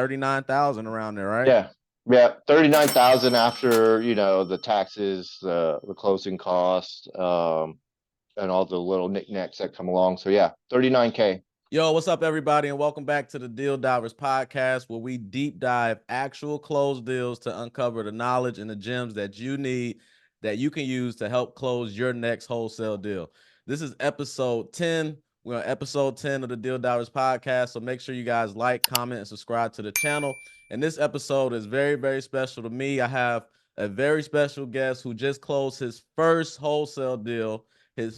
39,000 around there, right? Yeah. Yeah. 39,000 after, the taxes, the closing costs, and all the little knickknacks that come along. So yeah, 39K. Yo, what's up, everybody, and welcome back to the Deal Divers podcast, where we deep dive actual closed deals to uncover the knowledge and the gems that you need that you can use to help close your next wholesale deal. This is episode 10. We're on episode 10 of the Deal Divers podcast, so make sure you guys like, comment, and subscribe to the channel. And this episode is very, very special to me. I have a very special guest who just closed his first wholesale deal, for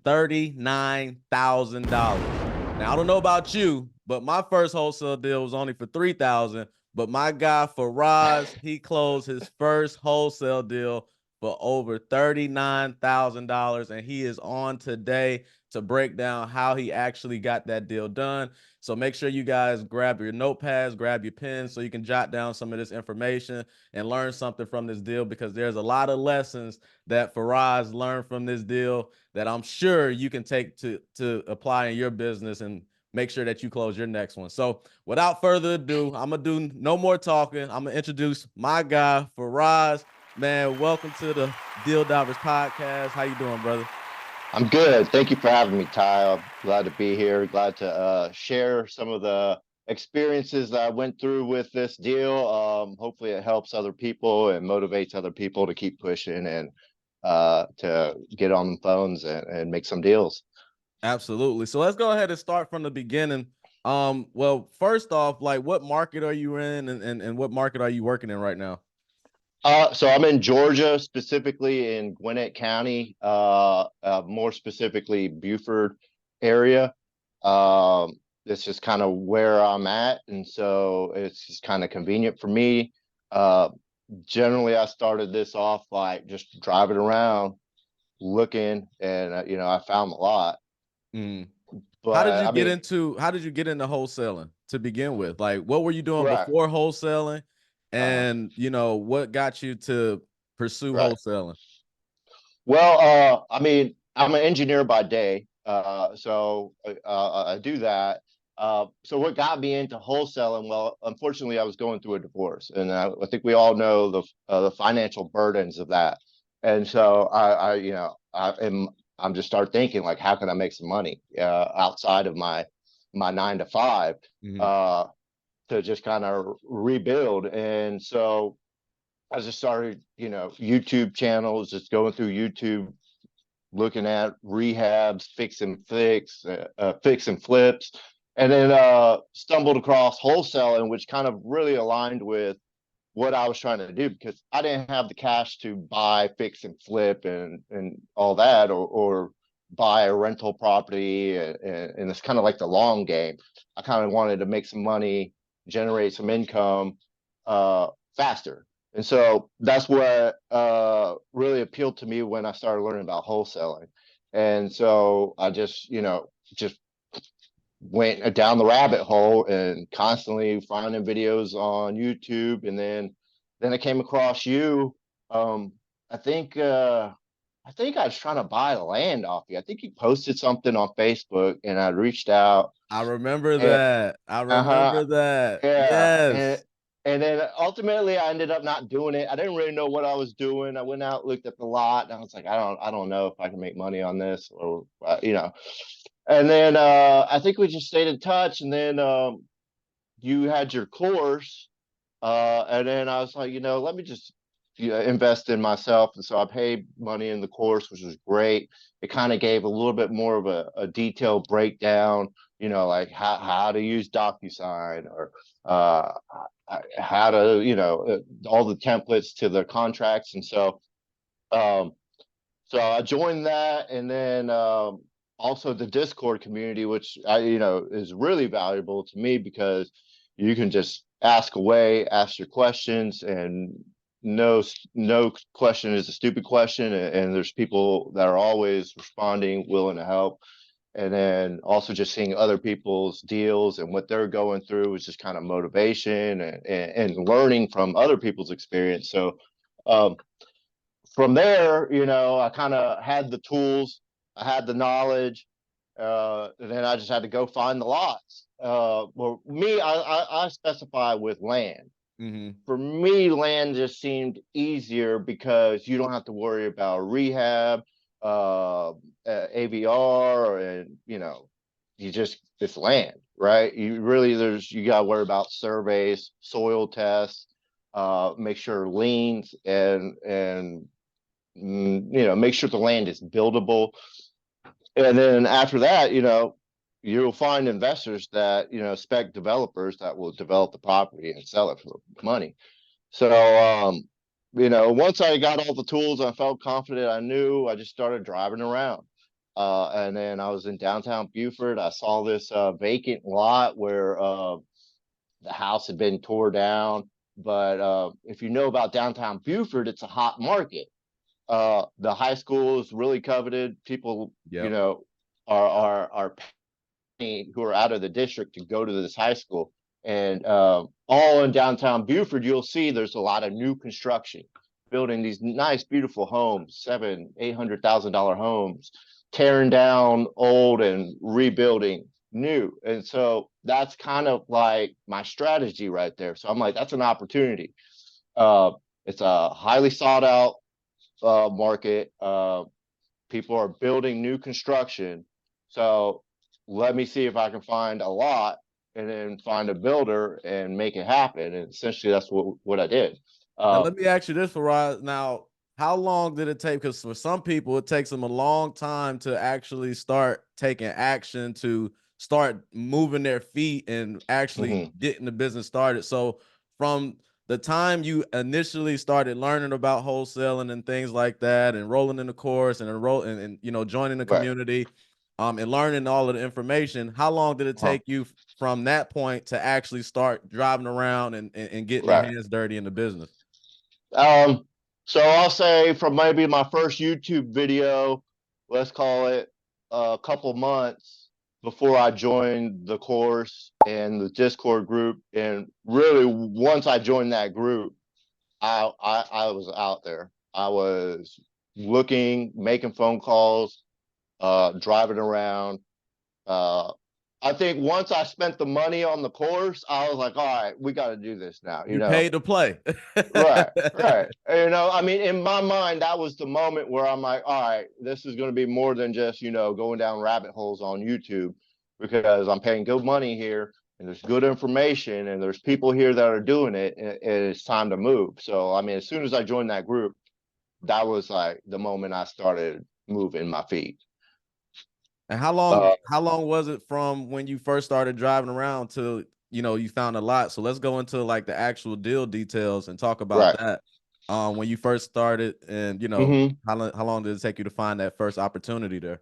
$39,000. Now, I don't know about you, but my first wholesale deal was only for $3,000. But my guy Faraz, he closed his first wholesale deal for over $39,000, and he is on today to break down how he actually got that deal done. So make sure you guys grab your notepads, grab your pens, so you can jot down some of this information and learn something from this deal, because there's a lot of lessons that Faraz learned from this deal that I'm sure you can take to apply in your business and make sure that you close your next one. So without further ado, I'm gonna do no more talking. I'm gonna introduce my guy, Faraz. Man, welcome to the Deal Divers podcast. How you doing, brother? I'm good. Thank you for having me, Ty. I'm glad to be here. Glad to share some of the experiences that I went through with this deal. Hopefully it helps other people and motivates other people to keep pushing and to get on the phones and make some deals. Absolutely. So let's go ahead and start from the beginning. Well, first off, like, what market are you in, and what market are you working in right now? So I'm in Georgia, specifically in Gwinnett County, more specifically Buford area. It's just kind of where I'm at, and so it's just kind of convenient for me. Uh, Generally, I started this off like just driving around, looking, and I found a lot. Mm. How did But you I get mean, into how did you get into wholesaling to begin with? Like, what were you doing right, before wholesaling? uh, And what got you to pursue right. wholesaling? Well, I mean, I'm an engineer by day, so I do that. So what got me into wholesaling? Well, unfortunately, I was going through a divorce, and I think we all know the financial burdens of that. And so I'm just start thinking like, how can I make some money outside of my 9 to 5 Mhm. uh, to just kind of rebuild? And so I just started, YouTube channels, just going through YouTube, looking at rehabs, fix and flips, and then stumbled across wholesaling, which kind of really aligned with what I was trying to do because I didn't have the cash to buy, fix and flip and all that, or buy a rental property, and it's kind of like the long game. I kind of wanted to make some money, generate some income uh, faster. And so that's what really appealed to me when I started learning about wholesaling. And so I just went down the rabbit hole and constantly finding videos on YouTube. And then I came across you. Um, I think I think I was trying to buy the land off you. I think you posted something on Facebook, and I reached out. I remember And that. I uh-huh, remember that. yeah, Yes. and then ultimately I ended up not doing it. I didn't really know what I was doing. I went out, looked at the lot, and I was like, I don't know if I can make money on this, or And then I think we just stayed in touch, and then you had your course, and then I was like, let me just invest in myself, and so I paid money in the course, which was great. It kind of gave a little bit more of a detailed breakdown, like how to use DocuSign, or uh, how to, all the templates to the contracts, and um, so I joined that, and then also the Discord community, which is really valuable to me because you can just ask away, ask your questions, and no question is a stupid question, and there's people that are always responding, willing to help. And then also just seeing other people's deals and what they're going through is just kind of motivation, and learning from other people's experience. So um, from there, I kind of had the tools, I had the knowledge, And then I just had to go find the lots. Well, me, I specify with land. Mm-hmm. For me, land just seemed easier because you don't have to worry about rehab, AVR, and you just it's land, right? You really you got to worry about surveys, soil tests, make sure liens and make sure the land is buildable. And then after that, you'll find investors that spec developers that will develop the property and sell it for money. So, once I got all the tools, I felt confident. I knew. I just started driving around, and then I was in downtown Beaufort. I saw this vacant lot where the house had been tore down. But if you know about downtown Beaufort, it's a hot market. The high school is really coveted. People, Yep. are who are out of the district to go to this high school. And all in downtown Beaufort, you'll see there's a lot of new construction, building these nice, beautiful homes, $700,000, $800,000 homes, tearing down old and rebuilding new. And so that's kind of like my strategy right there. So I'm like, that's an opportunity. Uh, it's a highly sought out market. People are building new construction. So let me see if I can find a lot and then find a builder and make it happen. And essentially that's what I did. Now Uh, let me ask you this, Faraz. Now, how long did it take? Because for some people, it takes them a long time to actually start taking action, to start moving their feet and actually mhm, getting the business started. So, from the time you initially started learning about wholesaling and things like that, enrolling in the course and joining the right. community, and learning all of the information, how long did it Uh-huh, take you from that point to actually start driving around and getting your right. hands dirty in the business? Um, so I'll say from maybe my first YouTube video, let's call it a couple months before I joined the course and the Discord group. And really, once I joined that group, I was out there. I was looking, making phone calls, driving around. Uh, I think once I spent the money on the course, I was like, all right, we got to do this now. You paid to play. Right, right. I mean, in my mind, that was the moment where I'm like, all right, this is going to be more than just, going down rabbit holes on YouTube, because I'm paying good money here and there's good information and there's people here that are doing it, and it's time to move. So, I mean, as soon as I joined that group, that was like the moment I started moving my feet. And how long Uh, how long was it from when you first started driving around till you found a lot? So let's go into like the actual deal details and talk about right. that. When you first started, and Hmm. how long did it take you to find that first opportunity there?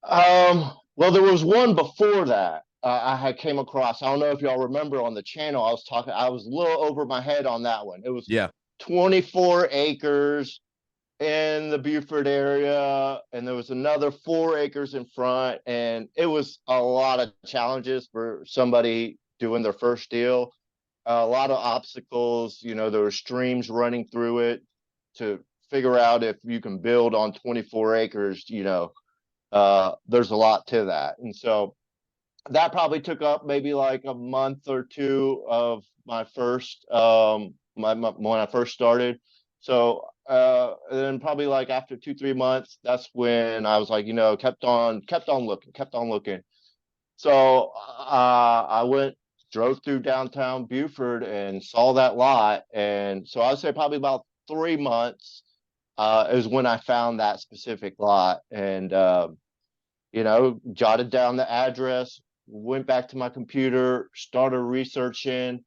Well, there was one before that I had came across. I don't know if y'all remember on the channel. I was a little over my head on that one. It was Yeah. 24 acres in the Beaufort area, and there was another 4 acres in front, and it was a lot of challenges for somebody doing their first deal. A lot of obstacles. There were streams running through it to figure out if you can build on 24 acres. There's a lot to that. And so that probably took up maybe like a month or two of my first when I first started. So then probably like after 2 3 months, that's when I was like, kept on looking. So I went, drove through downtown Beaufort and saw that lot. And so I'd say probably about 3 months is when I found that specific lot. And jotted down the address, went back to my computer, started researching.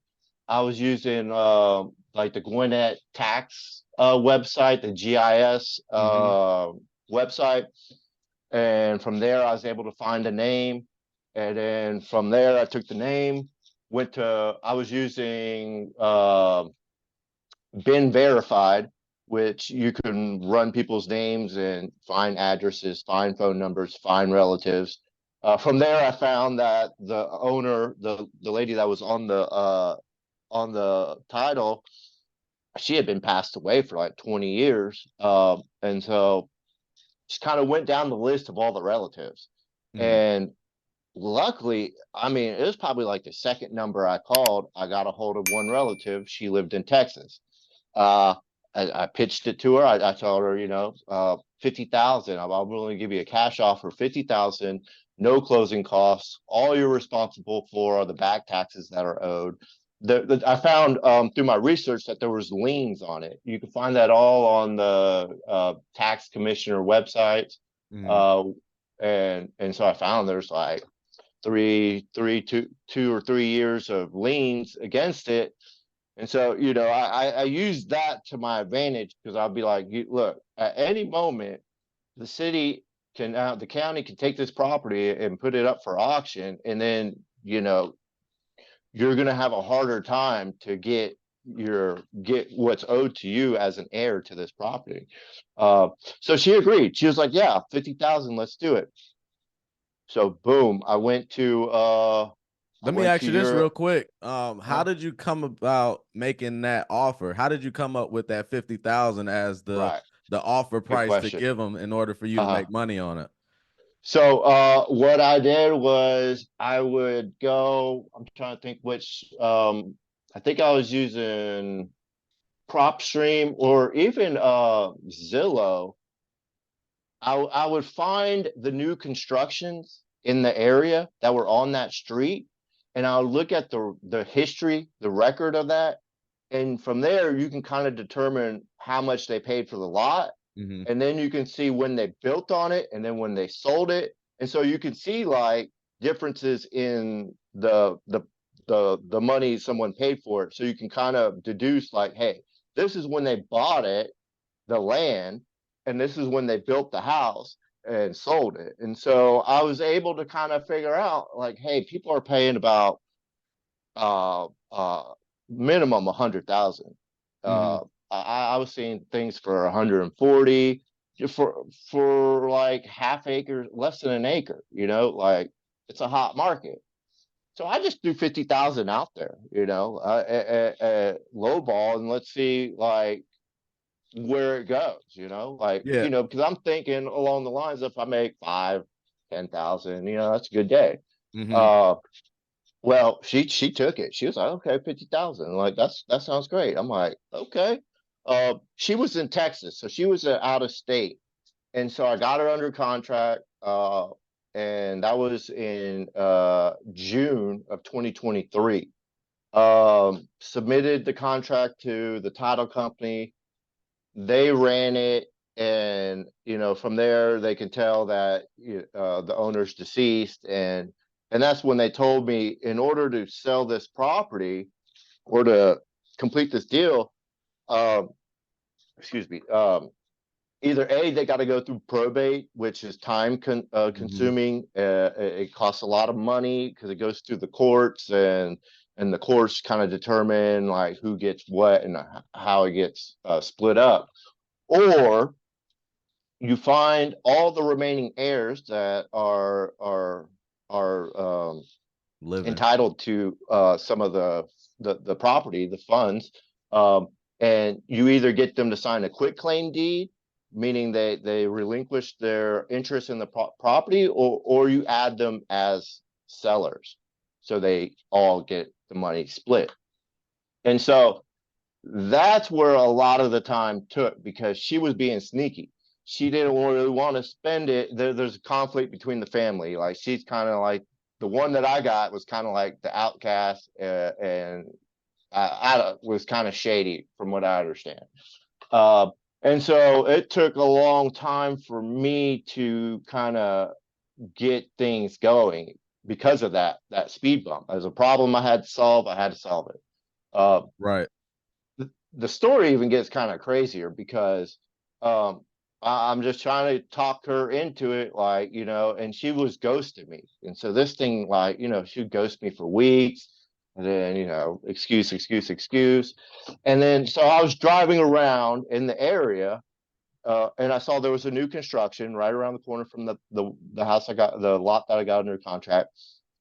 I was using like the Gwinnett tax website, the GIS Hmm. website. And from there, I was able to find a name. And then from there, I took the name, I was using been verified, which you can run people's names and find addresses, find phone numbers, find relatives. From there, I found that the owner, the lady that was on the title, she had been passed away for like 20 years, and so just kind of went down the list of all the relatives. Mm-hmm. And luckily, I mean, it was probably like the second number I called. I got a hold of one relative. She lived in Texas. Uh, I pitched it to her. I told her, 50,000. I'm willing to give you a cash offer, 50,000, no closing costs. All you're responsible for are the back taxes that are owed. I found through my research that there was liens on it. You can find that all on the tax commissioner website. Mm-hmm. Uh, and so I found there's like two or 3 years of liens against it. And so, I use that to my advantage because I'll be like, look, at any moment, the city the county can take this property and put it up for auction. And then, you're going to have a harder time to get what's owed to you as an heir to this property. Uh, so she agreed. She was like, yeah, 50,000, let's do it. So boom, I Let me went ask to you this real Europe. quick. How did you come about making that offer? How did you come up with that 50,000 as Right. the offer Good price to question. give them in order for you to Uh-huh. make money on it? So what I did was I would go, I'm trying to think which I think I was using PropStream or even Zillow. I would find the new constructions in the area that were on that street, and I would look at the history, the record of that, and from there you can kind of determine how much they paid for the lot, Mm-hmm. and then you can see when they built on it and then when they sold it. And so you can see like differences in the money someone paid for it, so you can kind of deduce like, hey, this is when they bought it, the land, and this is when they built the house and sold it. And so I was able to kind of figure out like, hey, people are paying about uh minimum 100,000. Mm-hmm. uh I was seeing things for 140 for like half acre, less than an acre, like it's a hot market. So I just threw 50,000 out there, low ball, and let's see like where it goes, like, Yeah. because I'm thinking along the lines, if I make 5, 10,000, that's a good day. Mm-hmm. Uh, well, she took it. She was like, okay, 50,000. Like that sounds great. I'm like, okay. She was in Texas, so she was out of state, and so I got her under contract. And that was in June of 2023. Submitted the contract to the title company. They ran it, and from there they can tell that the owner's deceased, and that's when they told me in order to sell this property or to complete this deal, um excuse me, either A, they got to go through probate, which is Mm-hmm. consuming. It costs a lot of money because it goes through the courts, and the courts kind of determine like who gets what and how it gets split up. Or you find all the remaining heirs that are Living. entitled to some of the property, the funds, um, and you either get them to sign a quit claim deed, meaning they relinquish their interest in the property, or you add them as sellers, so they all get the money split. And so that's where a lot of the time took, because she was being sneaky. She didn't really want to spend it. There's a conflict between the family. Like she's kind of like the one that I got was kind of like the outcast, and I was kind of shady from what I understand. Uh, and so it took a long time for me to kind of get things going because of that speed bump. As a problem I had to solve, I had to solve it. Uh, Right. the story even gets kind of crazier because um I'm just trying to talk her into it, like, and she was ghosting me. And so this thing, like, she'd ghost me for weeks, and then, excuse. And then so I was driving around in the area, and I saw there was a new construction right around the corner from the house the lot that I got under contract.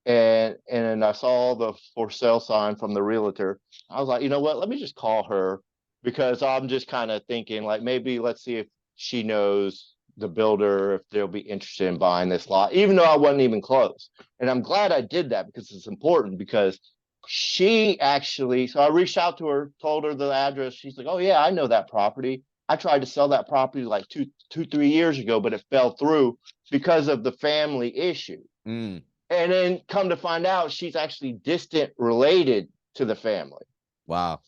And I saw the for sale sign from the realtor. I was like, you know what? Let me just call her, because I'm just kind of thinking like maybe let's see if she knows the builder if they'll be interested in buying this lot, even though I wasn't even close. And I'm glad I did that because it's important, because she actually, so I reached out to her, told her the address. She's like, oh yeah, I know that property. I tried to sell that property like 3 years ago, but it fell through because of the family issue. Mm, And then come to find out, she's actually distant related to the family. wow.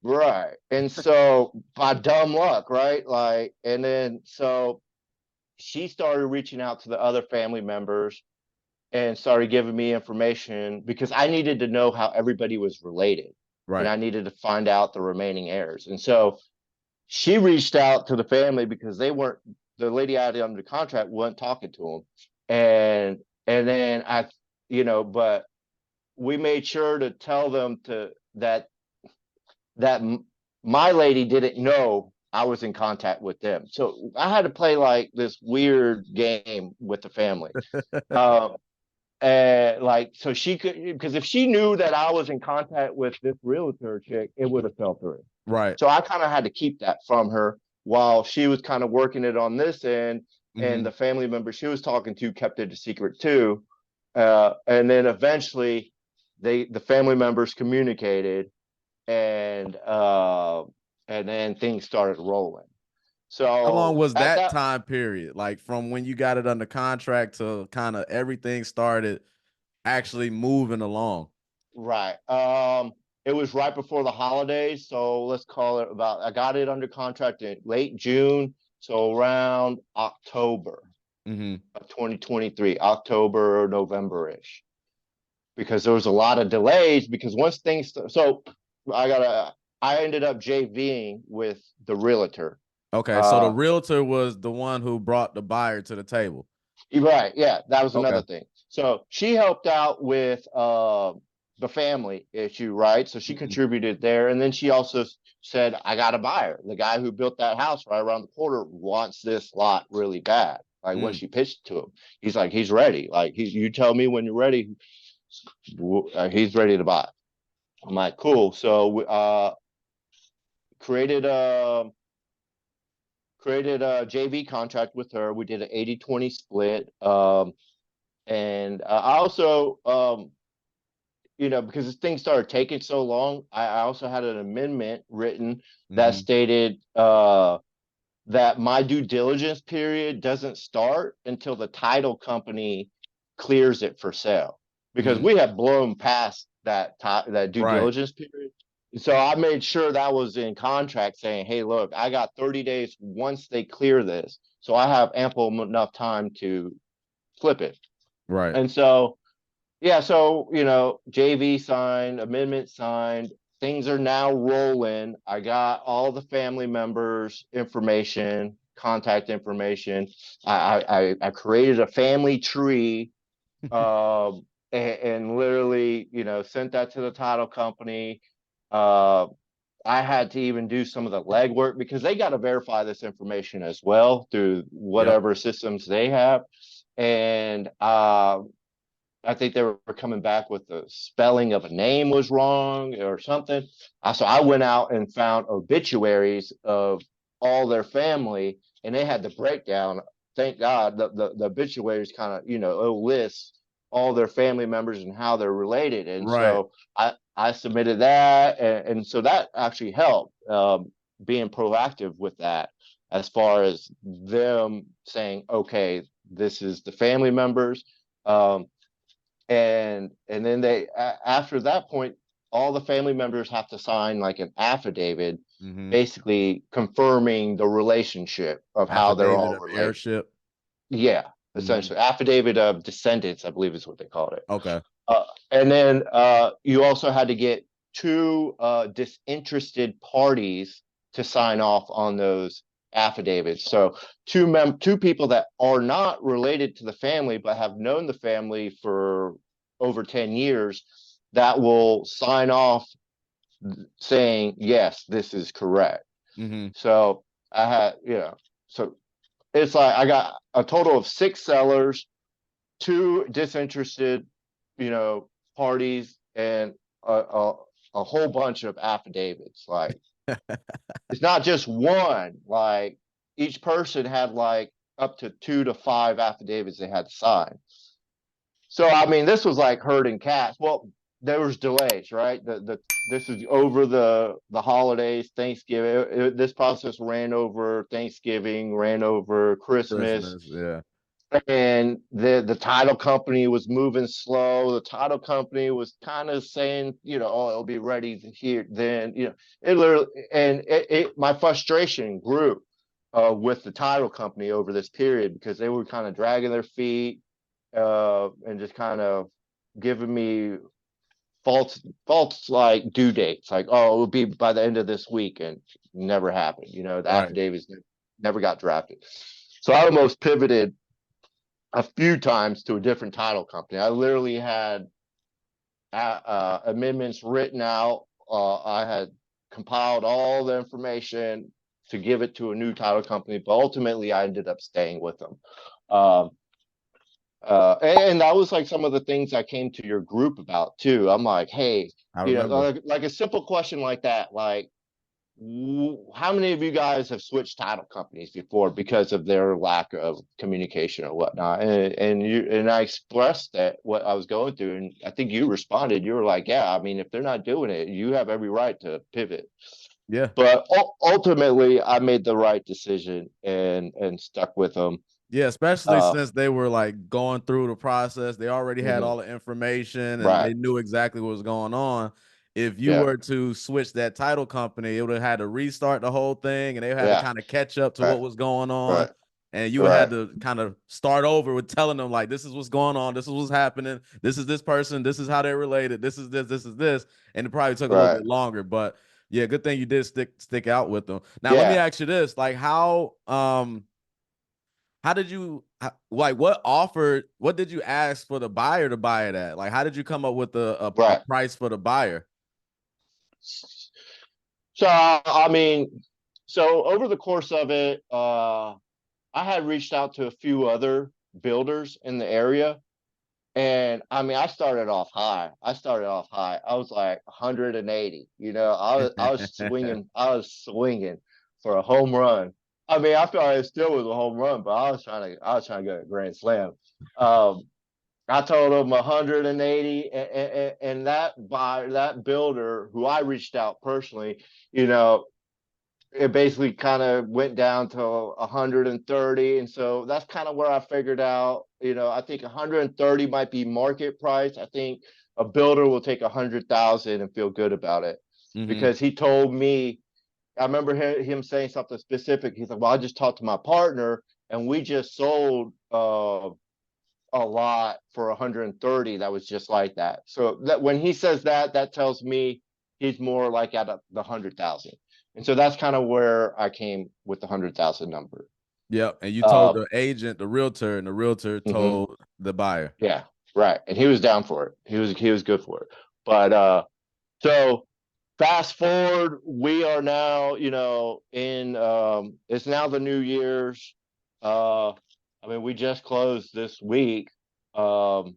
Right. And so by dumb luck, right? Like, and then so she started reaching out to the other family members and started giving me information because I needed to know how everybody was related, and Right. I needed to find out the remaining heirs. And so she reached out to the family because they weren't, the lady I had under contract wasn't talking to them. And then but we made sure to tell them that my lady didn't know I was in contact with them. So I had to play like this weird game with the family. Um, and like, so she could, because if she knew that I was in contact with this realtor chick, it would have fell through. Right. So I kind of had to keep that from her while she was kind of working it on this end. And Mm-hmm. the family member she was talking to kept it a secret too. And then eventually the family members communicated, and then things started rolling. How long So was at that that time period? Like from when you got it under contract to kind of everything started actually moving along? right, it was right before the holidays, so let's call it about. I got it under contract in late June, so around October Mm-hmm. of 2023, October or November ish, because there was a lot of delays. Because once things, so I ended up JVing with the realtor. Okay, so the Uh, realtor was the one who brought the buyer to the table. Right. Yeah, that was Okay. another thing. So she helped out with the family issue, right? So she Mhm. contributed there, and then she also said, "I got a buyer. The guy who built that house right around the corner wants this lot really bad." Like when Mm, she pitched to him, he's like, "He's ready. Like you tell me when you're ready. He's ready to buy." I'm like, "Cool." So created a created a JV contract with her. We did an 80-20 split. And I also, because this thing started taking so long, I also had an amendment written that mhm. stated that my due diligence period doesn't start until the title company clears it for sale, because Mm, we have blown past that due right. diligence period. So I made sure that was in contract, saying, "Hey, look, I got 30 days once they clear this, so I have ample enough time to flip it." Right. And so yeah, so JV signed, amendment signed, things are now rolling. I got all the family members' information, contact information. I created a family tree, and literally, sent that to the title company. Uh, I had to even do some of the legwork because they got to verify this information as well through Yep. whatever systems they have. And I think they were coming back with the spelling of a name was wrong or something. So I went out and found obituaries of all their family, and they had the breakdown. Thank God the obituaries kind of, it'll list all their family members and how they're related. And Right. so I submitted that, and so that actually helped, being proactive with that, as far as them saying, okay, this is the family members. Um, and then after that point, all the family members have to sign like an affidavit, Mhm. basically confirming the relationship of how they're Affidavit all of related. heirship. Yeah, Mhm. essentially affidavit of descendants, I believe is what they called it. Okay. And then you also had to get two disinterested parties to sign off on those affidavits. So two people that are not related to the family but have known the family for over 10 years, that will sign off saying, yes, this is correct. Mhm. So I had, so it's like I got a total of six sellers, two disinterested, parties, and a whole bunch of affidavits. Like, it's not just one. Like, each person had like up to 2 to 5 affidavits they had to sign. So I mean, this was like herding cats. Well, there was delays, right? The this is over the holidays, Thanksgiving. This process ran over Thanksgiving, ran over Christmas, Christmas, yeah. and the title company was moving slow. The title company was kind of saying, oh, it'll be ready here then. It literally, and my frustration grew with the title company over this period because they were kind of dragging their feet and just kind of giving me false like due dates, like, oh, it will be by the end of this week, and never happened. The Right. affidavits never got drafted. So I almost pivoted a few times to a different title company. I literally had amendments written out. I had compiled all the information to give it to a new title company, but ultimately I ended up staying with them. Um, and that was like some of the things I came to your group about too. I'm like, hey, I remember. like a simple question like that, like, how many of you guys have switched title companies before because of their lack of communication or whatnot? And I expressed that what I was going through, and I think you responded. You were like, yeah, I mean, if they're not doing it, you have every right to pivot. Yeah. But ultimately, I made the right decision and stuck with them. Yeah, especially Uh, since they were like going through the process. They already had mhm, all the information and right. they knew exactly what was going on. If you Yeah. were to switch that title company, it would have had to restart the whole thing and they had to Yeah. kind of catch up to Right. what was going on. Right. And you had Right. to kind of start over with telling them, like, this is what's going on. This is what's happening. This is this person. This is how they're related. This is this. This is this. And it probably took a little Right. bit longer. But yeah, good thing you did stick out with them. Now, let me Yeah. ask you this. Like, how did you like what did you ask for the buyer to buy it at? Like how did you come up with a Right. price for the buyer? So I mean, so over the course of it, I had reached out to a few other builders in the area, and I mean, I started off high. I was like 180. I was swinging for a home run. I mean, I felt it still was a home run, but I was trying to get a grand slam. Um, I told him 180, and that builder who I reached out personally, you know, it basically kind of went down to 130, and so that's kind of where I figured out, I think 130 might be market price. I think a builder will take 100,000 and feel good about it, Hmm. because he told me, I remember him saying something specific. He's like, well, I just talked to my partner and we just sold a lot for 130 that was just like that. So that when he says that, that tells me he's more like at the 100,000. And so that's kind of where I came with the 100,000 number. Yep. And you told Uh, the agent, the realtor, and the realtor mhm, told the buyer. yeah, right. And he was down for it. He was good for it. But so fast forward, we are now, in it's now the New Year's. Uh, I mean, we just closed this week. Um,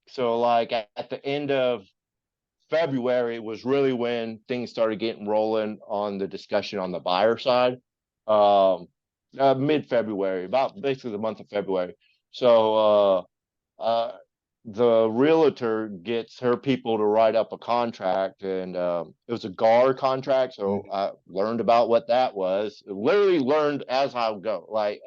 so like at the end of February was really when things started getting rolling on the discussion on the buyer side. Um, Mid-February, about basically the month of February. So the realtor gets her people to write up a contract, and it was a GAR contract. So Mhm. I learned about what that was. Literally learned as I go. Like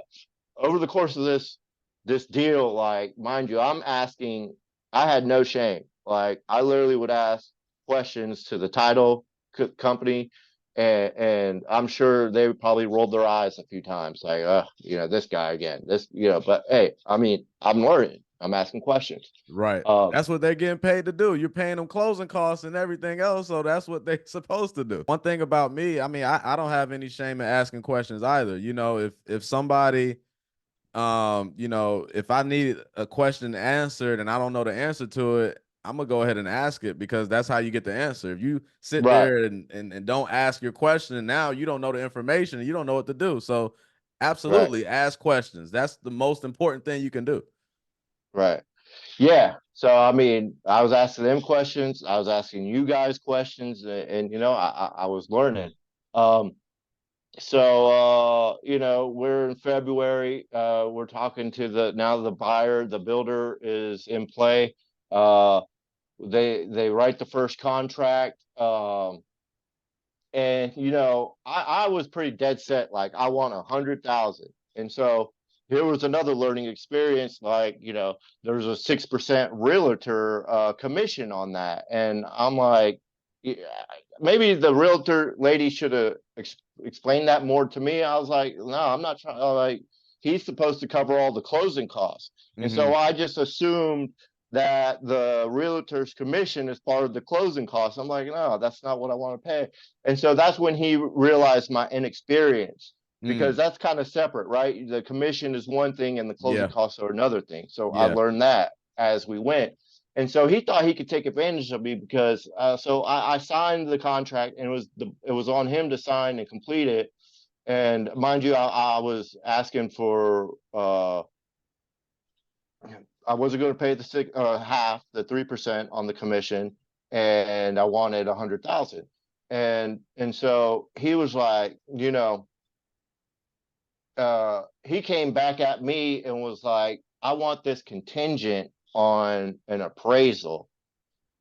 over the course of this deal, like mind you, I'm asking. I had no shame. Like I literally would ask questions to the title company, and I'm sure they probably rolled their eyes a few times, like, this guy again. But hey, I mean, I'm learning. I'm asking questions. Right. Um, That's what they're getting paid to do. You're paying them closing costs and everything else. So that's what they're supposed to do. One thing about me, I mean, I don't have any shame in asking questions either. If somebody if I need a question answered and I don't know the answer to it, I'm gonna go ahead and ask it because that's how you get the answer. If you sit right, there and don't ask your question, and now you don't know the information and you don't know what to do. So right, absolutely ask questions. That's the most important thing you can do. right. Yeah. So I mean, I was asking them questions. I was asking you guys questions, and I was learning. Um, So we're in February. We're talking to the buyer, the builder is in play. Uh, they write the first contract. And I was pretty dead set, like I want 100,000. And so here was another learning experience, like, there's a 6% realtor commission on that. And I'm like, yeah, maybe the realtor lady should have explained that more to me. I was like, no, I'm not trying, like, he's supposed to cover all the closing costs. And Mm-hmm. so I just assumed that the realtor's commission is part of the closing costs. I'm like, no, that's not what I want to pay. And so that's when he realized my inexperience, because Mm. that's kind of separate, right? The commission is one thing and the closing Yeah. costs are another thing. So I Yeah. learned that as we went. And so he thought he could take advantage of me because I signed the contract, and it was on him to sign and complete it. And mind you, I was asking for I wasn't going to pay half, the 3% on the commission, and I wanted 100,000. And so he was like, he came back at me and was like, I want this contingent on an appraisal.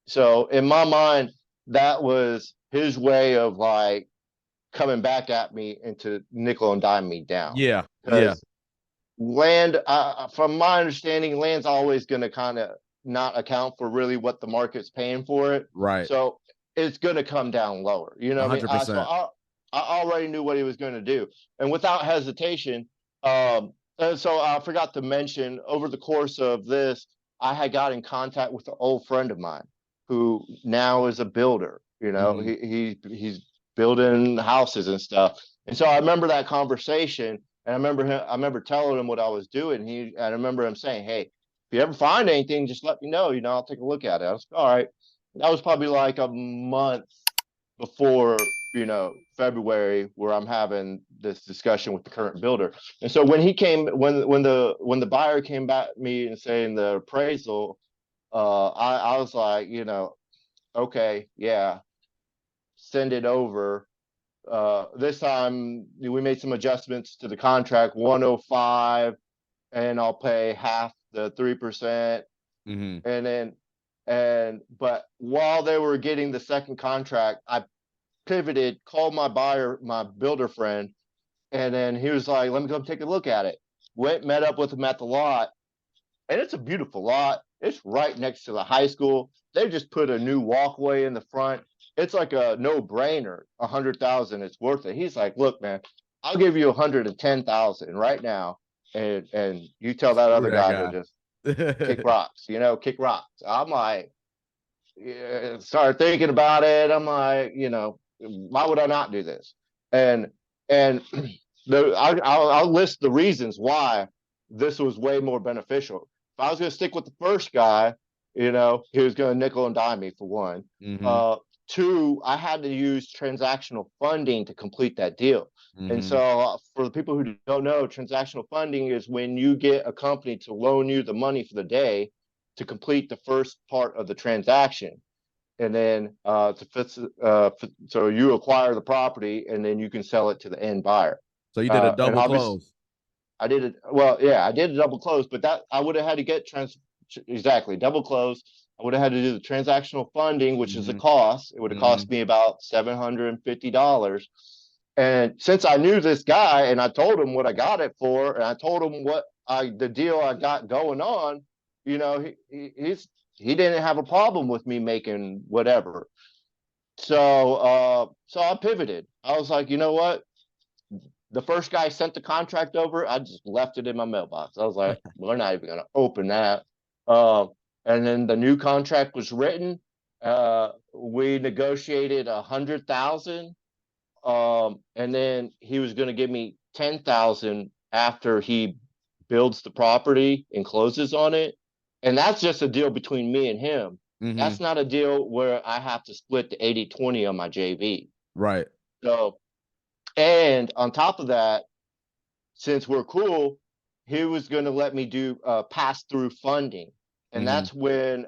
So in my mind, that was his way of like coming back at me and to nickel and dime me down. Yeah. Yeah. Because land, from my understanding, land's always going to kind of not account for really what the market's paying for it. Right. So it's going to come down lower. You know what I mean? So 100%. I already knew what he was going to do. And without hesitation, and so I forgot to mention, over the course of this, I had got in contact with an old friend of mine who now is a builder. Mm-hmm. He's building houses and stuff. And so I remember that conversation, and I remember telling him what I was doing. I remember him saying, "Hey, if you ever find anything, just let me know. I'll take a look at it." I was all right. That was probably like a month before, February, where I'm having this discussion with the current builder. And so when the buyer came back to me and saying the appraisal, I was like, okay, yeah, send it over. This time we made some adjustments to the contract, 105, and I'll pay half the 3%. Mm-hmm. And then, but while they were getting the second contract, I pivoted, called my builder friend, and then he was like, let me come take a look at it. Went, met up with him at the lot, and it's a beautiful lot. It's right next to the high school. They just put a new walkway in the front. It's like a no-brainer. 100,000, it's worth it. He's like, look, man, I'll give you 110,000 right now, and you tell that Screw other that guy to guy. just kick rocks. Kick rocks. I'm like, yeah, started thinking about it. I'm like, why would I not do this? And I'll list the reasons why this was way more beneficial. If I was going to stick with the first guy, he was going to nickel and dime me, for one. Mm-hmm. Uh, Two, I had to use transactional funding to complete that deal. And Mm-hmm. so, for the people who don't know, transactional funding is when you get a company to loan you the money for the day to complete the first part of the transaction. And then so you acquire the property, and then you can sell it to the end buyer. So you did a And double obviously, close. I did it. Well, yeah, I did a double close, but that I would have had to get exactly double close. I would have had to do the transactional funding, which is a Mm-hmm. cost. It would have Mm-hmm. cost me about $750. And since I knew this guy, and I told him what I got it for, and I told him the deal I got going on, he didn't have a problem with me making whatever. So I pivoted. I was like, you know what? The first guy sent the contract over. I just left it in my mailbox. I was like, we're not even gonna open that. Uh, and then the new contract was written. We negotiated 100,000, and then he was going to give me 10,000 after he builds the property and closes on it. And that's just a deal between me and him. Mm-hmm. That's not a deal where I have to split the 80/20 on my JV. Right. So, and on top of that, since we're cool, he was going to let me do pass through funding. And Mm-hmm. that's when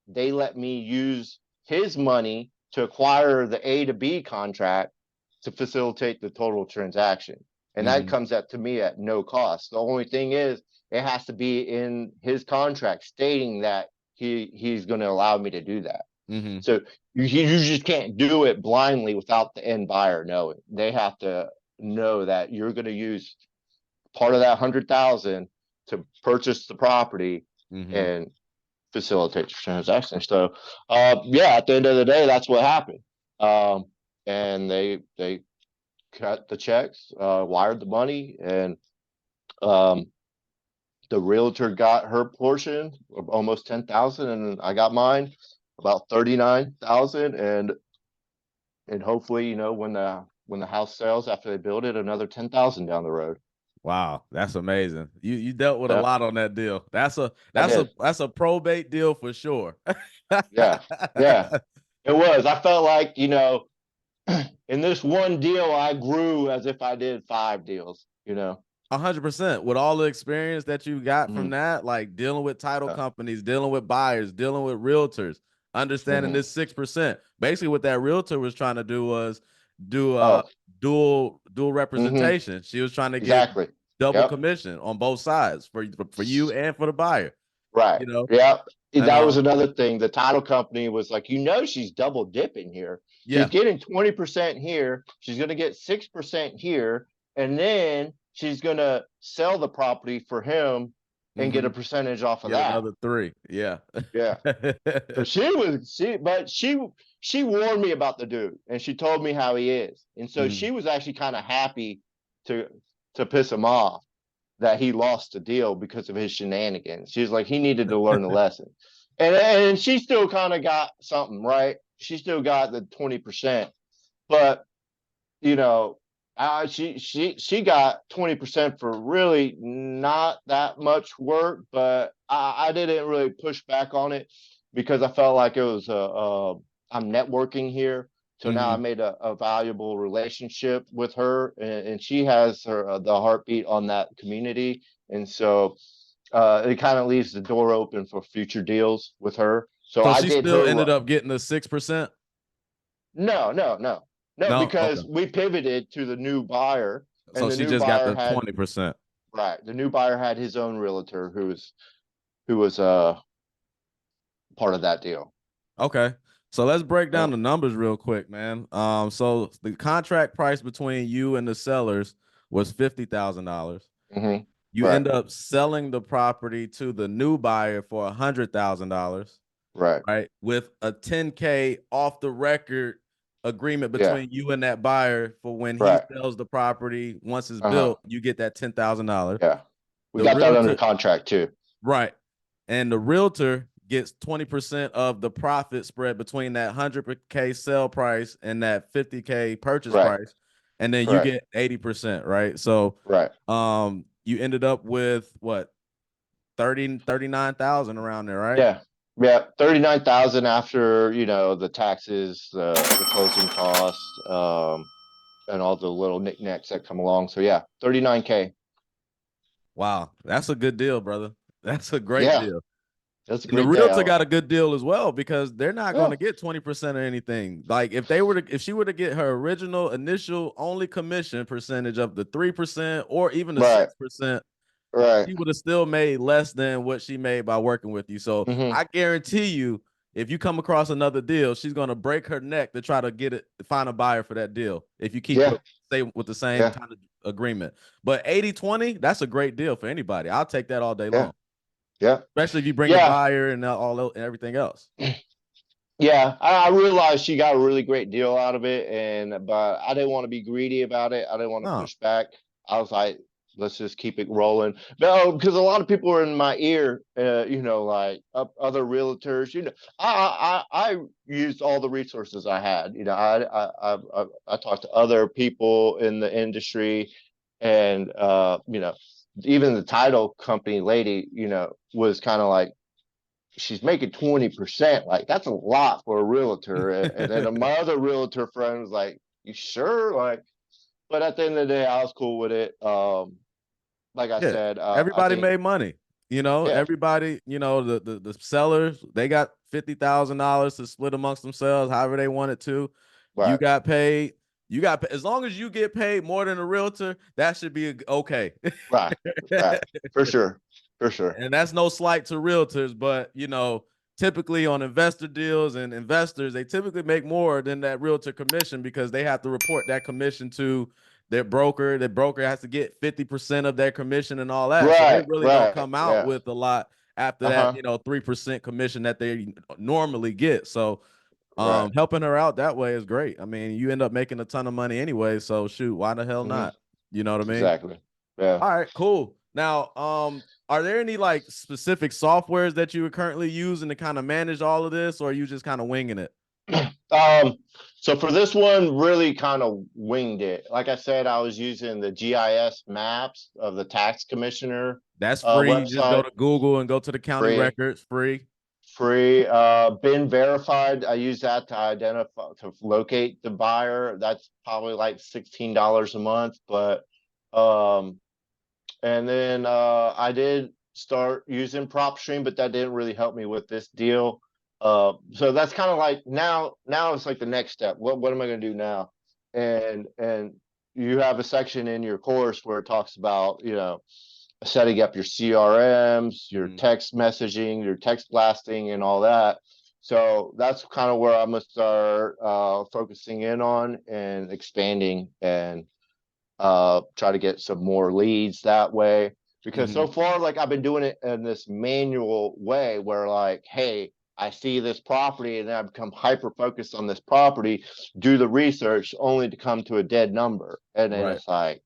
they let me use his money to acquire the A to B contract. to facilitate the total transaction. And that Mm-hmm. comes to me at no cost. The only thing is it has to be in his contract stating that he's going to allow me to do that. Mm-hmm. So you just can't do it blindly without the end buyer knowing. They have to know that you're going to use part of that 100,000 to purchase the property Mm-hmm. and facilitate the transaction. So, yeah, at the end of the day, that's what happened. And they cut the checks, wired the money, and um, the realtor got her portion of almost 10,000, and I got mine about 39,000, and hopefully, when the house sells after they build it, another 10,000 down the road. Wow, that's amazing. You dealt with a Yeah, lot on that deal. That's a I that's a did. that's a probate deal for sure. Yeah, yeah, it was. I felt like, in this one deal, I grew as if I did 5 deals. 100% with all the experience that you got from Hmm. that, like dealing with title Yeah. companies, dealing with buyers, dealing with realtors, understanding Hmm. this 6%. Basically, what that realtor was trying to do was do Oh, dual hmm, representation. She was trying to get exactly. double Yep. commission on both sides for you and for the buyer. Right. You know, Yeah. and That was another thing. The title company was like, she's double dipping here. She's yeah, getting 20% here. She's going to get 6% here. And then she's going to sell the property for him and get mm-hmm. a percentage off of Get that. another 3. Yeah. Yeah. So she warned me about the dude, and she told me how he is. And so Mhm. she was actually kind of happy to piss him off that he lost the deal because of his shenanigans. She was like, he needed to learn a lesson. And she still kind of got something, right? She still got the 20%. But, you know, she got 20% for really not that much work, but I didn't really push back on it because I felt like it was I'm networking here. So now I Mhm. made a valuable relationship with her, and she has the heartbeat on that community, and so it kind of leaves the door open for future deals with her. So So I she did still her ended up getting the 6%? no, no, no, no, No? Okay. because we pivoted to the new buyer, and So the she new just got buyer the had 20%. right. The new buyer had his own realtor who was part of that deal. Okay. So let's break Yeah. down the numbers real quick, man. So the contract price between you and the sellers was $50,000. Hmm. You Right. end up selling the property to the new buyer for $100,000, Right. right? With a 10K off the record agreement Yeah. between you and that buyer for when he Right. sells the property. Once it's Uh huh. built, you get that $10,000. Yeah. We The got that under realtor, contract too. right? And the realtor gets 20% of the profit spread between that 100K sell price and that 50K purchase Right. price, and then you Correct. get 80%, right? So, Right. you ended up with what 39,000 around there, right? Yeah. Yeah. 39,000 after the taxes, the closing costs, and all the little knickknacks that come along. So yeah, 39K. Wow, that's a good deal, brother. That's a great Yeah, deal. that's a And the great day. realtor got a good deal as well because they're not going Yeah. to get 20% or anything. Like if she were to get her original initial only commission percentage of the 3% or even the Right. 6%, Right. she would have still made less than what she made by working with you. So Hmm. I guarantee you, if you come across another deal, she's going to break her neck to try to find a buyer for that deal. If you keep Yeah. stay with the same Yeah. kind of agreement. But 80-20, that's a great deal for anybody. I'll take that all day Yeah. long, Yeah. especially if you bring the Yeah. buyer and and everything else. Yeah, I realized she got a really great deal out of it, but I didn't want to be greedy about it. I didn't want to No. push back. I was like, let's just keep it rolling. No, because a lot of people were in my ear, like other realtors. I used all the resources I had. I talked to other people in the industry, and even the title company lady, was kind of like, she's making 20%. Like, that's a lot for a realtor. And then my other realtor friend was like, you sure? Like, but at the end of the day, I was cool with it. Like I Yeah. said, I Everybody think, made money. You know, yeah, everybody, the sellers, they got $50,000 to split amongst themselves, however they wanted to. You right. got paid. You got, as long as you get paid more than a realtor, that should be okay. Right. Right. For sure. For sure. And that's no slight to realtors, but typically on investor deals and investors, they typically make more than that realtor commission because they have to report that commission to their broker. The broker has to get 50% of their commission and all that. So they Right. really don't Right. come out Yeah. with a lot after that, Uh-huh. 3% commission that they normally get. So Right. helping her out that way is great. I mean, you end up making a ton of money anyway. So shoot, why the hell Hmm. not? You know what I mean? Exactly. Yeah. All right, cool. Now, are there any like specific softwares that you are currently using to kind of manage all of this, or are you just kind of winging it? Um, so for this one, really kind of winged it. Like I said, I was using the GIS maps of the tax commissioner That's free. You just go website, to Google and go to the county free, records, free. free. Been verified. I use that to identify to locate the buyer. That's probably like $16 a month, but um, and then I did start using PropStream, but that didn't really help me with this deal. So that's kind of like now it's like the next step. What am I going to do now? And you have a section in your course where it talks about setting up your CRMs, your Mhm. text messaging, your text blasting, and all that. So that's kind of where I'm gonna start focusing in on and expanding and try to get some more leads that way. Because so Mhm. far, like I've been doing it in this manual way where like, hey, I see this property and I become hyper focused on this property, do the research only to come to a dead number. And then Right. it's like,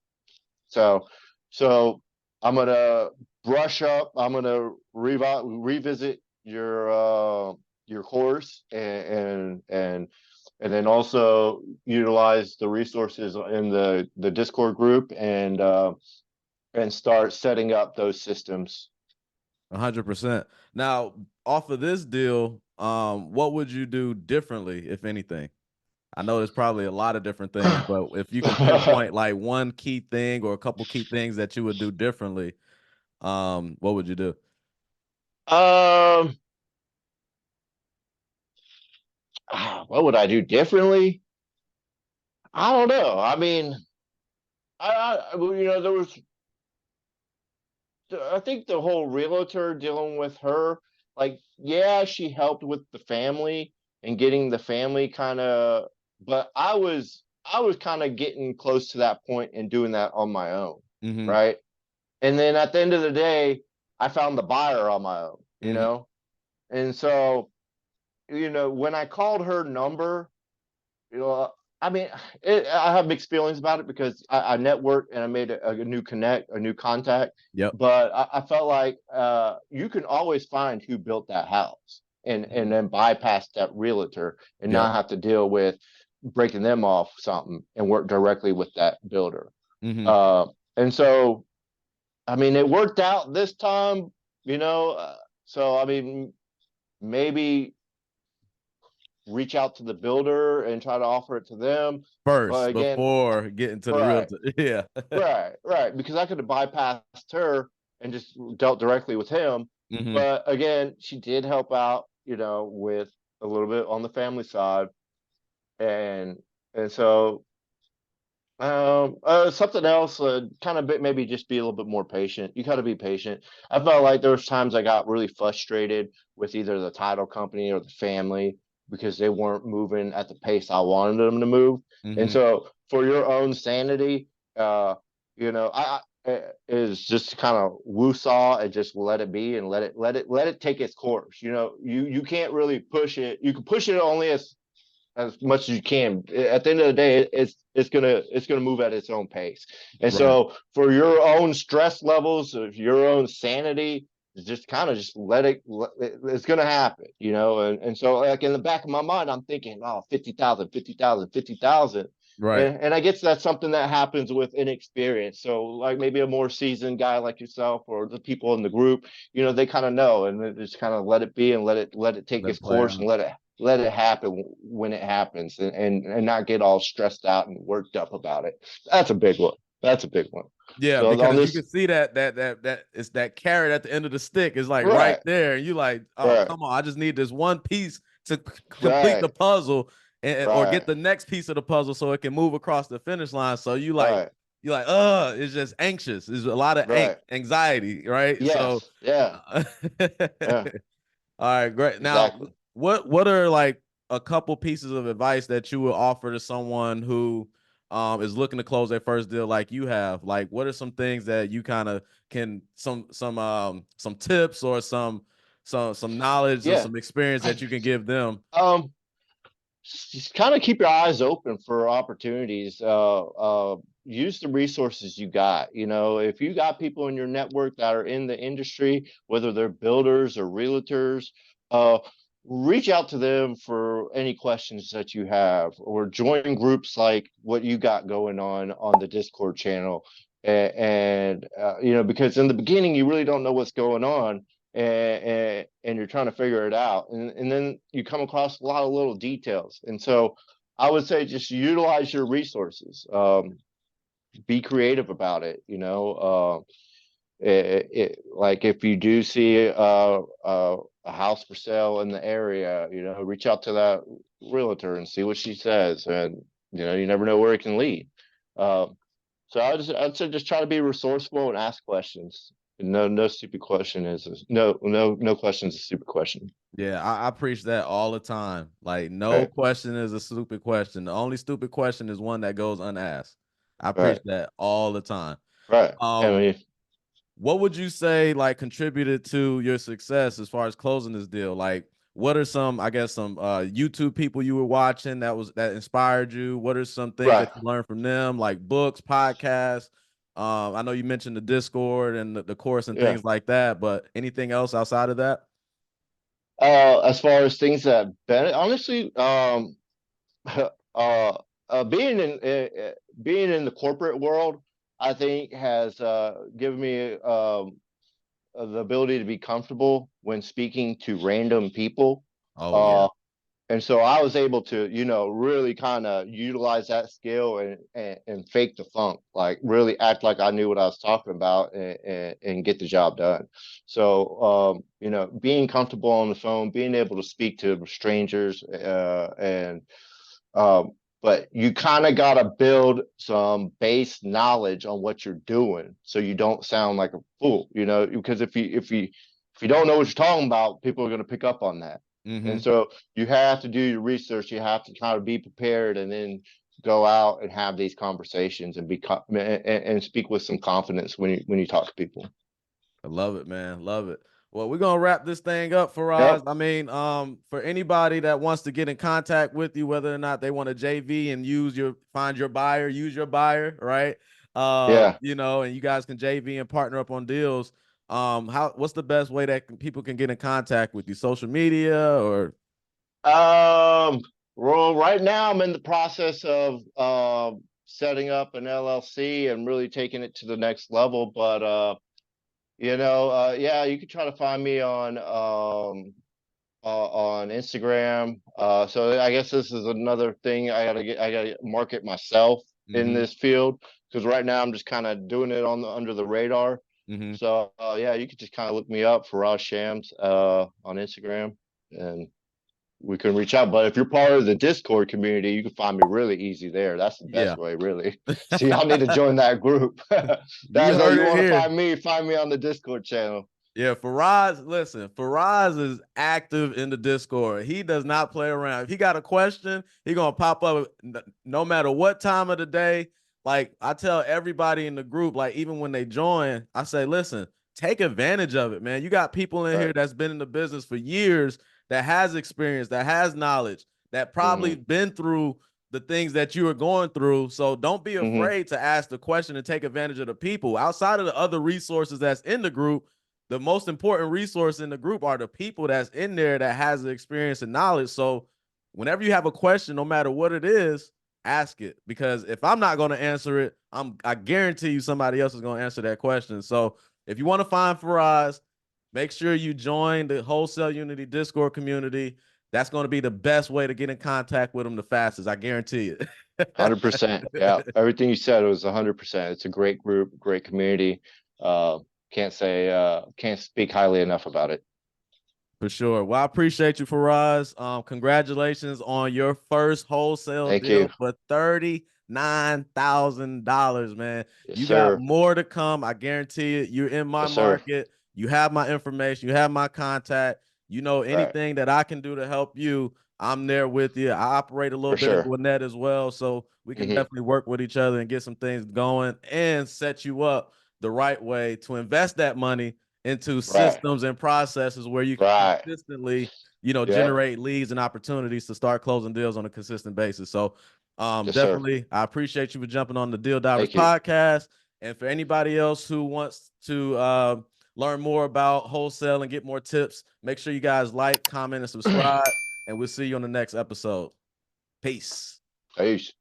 so so I'm gonna brush up, I'm gonna revisit your course and then also utilize the resources in the Discord group and start setting up those systems. 100%. Now, off of this deal, what would you do differently, if anything? I know there's probably a lot of different things, but if you can pinpoint like one key thing or a couple key things that you would do differently, what would you do? um, what would I do differently? I don't know. I mean, there was I think the whole realtor dealing with her, like, yeah, she helped with the family and getting the family kind of, but I was kind of getting close to that point and doing that on my own, Mm-hmm. right? And then at the end of the day, I found the buyer on my own, Mm-hmm. and so when I called her number, you know, I mean, I have mixed feelings about it because I networked and I made a new a new contact. Yep. But I felt like you can always find who built that house and Mm-hmm. then bypass that realtor and Yep. not have to deal with breaking them off something and work directly with that builder. Mm-hmm. Uh, and so, I mean, it worked out this time, you know. So, I mean, maybe reach out to the builder and try to offer it to them. But First, again, before getting to the right, realtor. Yeah. right, because I could have bypassed her and just dealt directly with him. Mm-hmm. But again, she did help out, with a little bit on the family side, and so something else, kind of maybe just be a little bit more patient. You got to be patient. I felt like there was times I got really frustrated with either the title company or the family because they weren't moving at the pace I wanted them to move. And Mm-hmm. so, for your own sanity, is just kind of woo-saw and just let it be and let it take its course. You can't really push it. You can push it only as much as you can. At the end of the day, it's gonna move at its own pace. And Right. so, for your own stress levels, of your own sanity, just kind of just let it. It's gonna happen, And so, like in the back of my mind, I'm thinking, oh, 50,000, 50,000, 50,000. Right. And I guess that's something that happens with inexperience. So, like maybe a more seasoned guy like yourself or the people in the group, they kind of know and they just kind of let it be and let it take Let its it play course and out. let it happen when it happens and not get all stressed out and worked up about it. That's a big one. That's a big one. Yeah, So on because you this, can see that it's that carrot at the end of the stick is like right right, there. And you like, oh, right, come on. I just need this one piece to complete the right, puzzle. or Right. get the next piece of the puzzle so it can move across the finish line. So Right. you're like, it's just anxious. There's a lot of Right. anxiety, right? So, Yes. Yeah. uh, Yeah. all right, great. Now, Exactly. what are like a couple pieces of advice that you would offer to someone who is looking to close their first deal like you have? Like, what are some things that you kind of can some tips or some knowledge or Yeah. some experience that you can give them? Um, just kind of keep your eyes open for opportunities. Use the resources you got. You know, if you got people in your network that are in the industry, whether they're builders or realtors, uh, reach out to them for any questions that you have, or join groups like what you got going on the Discord channel. And you know, because in the beginning you really don't know what's going on, and you're trying to figure it out, and then you come across a lot of little details. And so I would say just utilize your resources, be creative about it, you know. Like if you do see a house for sale in the area, you know, reach out to that realtor and see what she says, and you know, you never know where it can lead. uh, so I'd say just try to be resourceful and ask questions. No stupid question is no question is a stupid question. Yeah, I preach that all the time. Like, no Right, question is a stupid question. The only stupid question is one that goes unasked. I preach right, that all the time. right. I Um, mean, what would you say like contributed to your success as far as closing this deal? Like, what are some, I guess, some YouTube people you were watching that inspired you? What are some things that right. you learned from them, like books, podcasts? I know you mentioned the Discord and the course and Yeah. things like that, but anything else outside of that? As far as things that honestly, uh, being in the corporate world, I think has given me the ability to be comfortable when speaking to random people. Oh yeah. Uh, and so I was able to, you know, really kind of utilize that skill, and fake the funk, like really act like I knew what I was talking about, and get the job done. So, you know, being comfortable on the phone, being able to speak to strangers, and um, but you kind of got to build some base knowledge on what you're doing, so you don't sound like a fool, you know, because if you don't know what you're talking about, people are going to pick up on that. And Mm-hmm. so you have to do your research. You have to kind of be prepared, and then go out and have these conversations, and and speak with some confidence when you talk to people. I love it, man. Love it. Well, we're gonna wrap this thing up, Faraz. Yep. I mean, for anybody that wants to get in contact with you, whether or not they want a JV and find your buyer, use your buyer, right? Yeah. You know, and you guys can JV and partner up on deals. What's the best way that people can get in contact with you? Social media or Um, well, right now I'm in the process of setting up an LLC and really taking it to the next level. But you know, yeah, you can try to find me on Instagram. So I guess this is another thing I gotta market myself in mm-hmm, this field, because right now I'm just kind of doing it under the radar. mm-hmm. So yeah, you could just kind of look me up for Raj Shams on Instagram, and we can reach out. But if you're part of the Discord community, you can find me really easy there. That's the Yeah. best way, really. So y'all need to join that group. You That's how heard you it want to here. find me on the Discord channel. Yeah, Faraz, listen, Faraz is active in the Discord. He does not play around. If he got a question, he gonna pop up no matter what time of the day. Like I tell everybody in the group, like even when they join, I say, listen, take advantage of it, man. You got people in here Right. that's been in the business for years, that has experience, that has knowledge, that probably Mm-hmm. been through the things that you are going through. So don't be Mm-hmm. afraid to ask the question and take advantage of the people outside of the other resources that's in the group. The most important resource in the group are the people that's in there that has the experience and knowledge. So whenever you have a question, no matter what it is, ask it. Because if I'm not going to answer it, I guarantee you somebody else is going to answer that question. So if you want to find Faraz, make sure you join the Wholesale Unity Discord community. That's going to be the best way to get in contact with them the fastest. I guarantee it. 100%. Yeah. Everything you said was 100%. It's a great group, great community. Uh, can't speak highly enough about it. For sure. Well, I appreciate you, Faraz. Congratulations on your first wholesale Thank you. deal for $39,000, man. Yes, You got sir. more to come. I guarantee it. You're in my Yes, sir. market. You have my information. You have my contact. You know, Right. anything that I can do to help you, I'm there with you. I operate a little For bit in sure. Gwinnett as well. So we can Hmm. definitely work with each other and get some things going and set you up the right way to invest that money into Right. systems and processes where you can Right. consistently, Yep. generate leads and opportunities to start closing deals on a consistent basis. So, Yes, sir. definitely, I appreciate you for jumping on the Deal Divers Thank you. podcast. And for anybody else who wants to learn more about wholesale and get more tips, make sure you guys like, comment, and subscribe. And we'll see you on the next episode. Peace. Peace.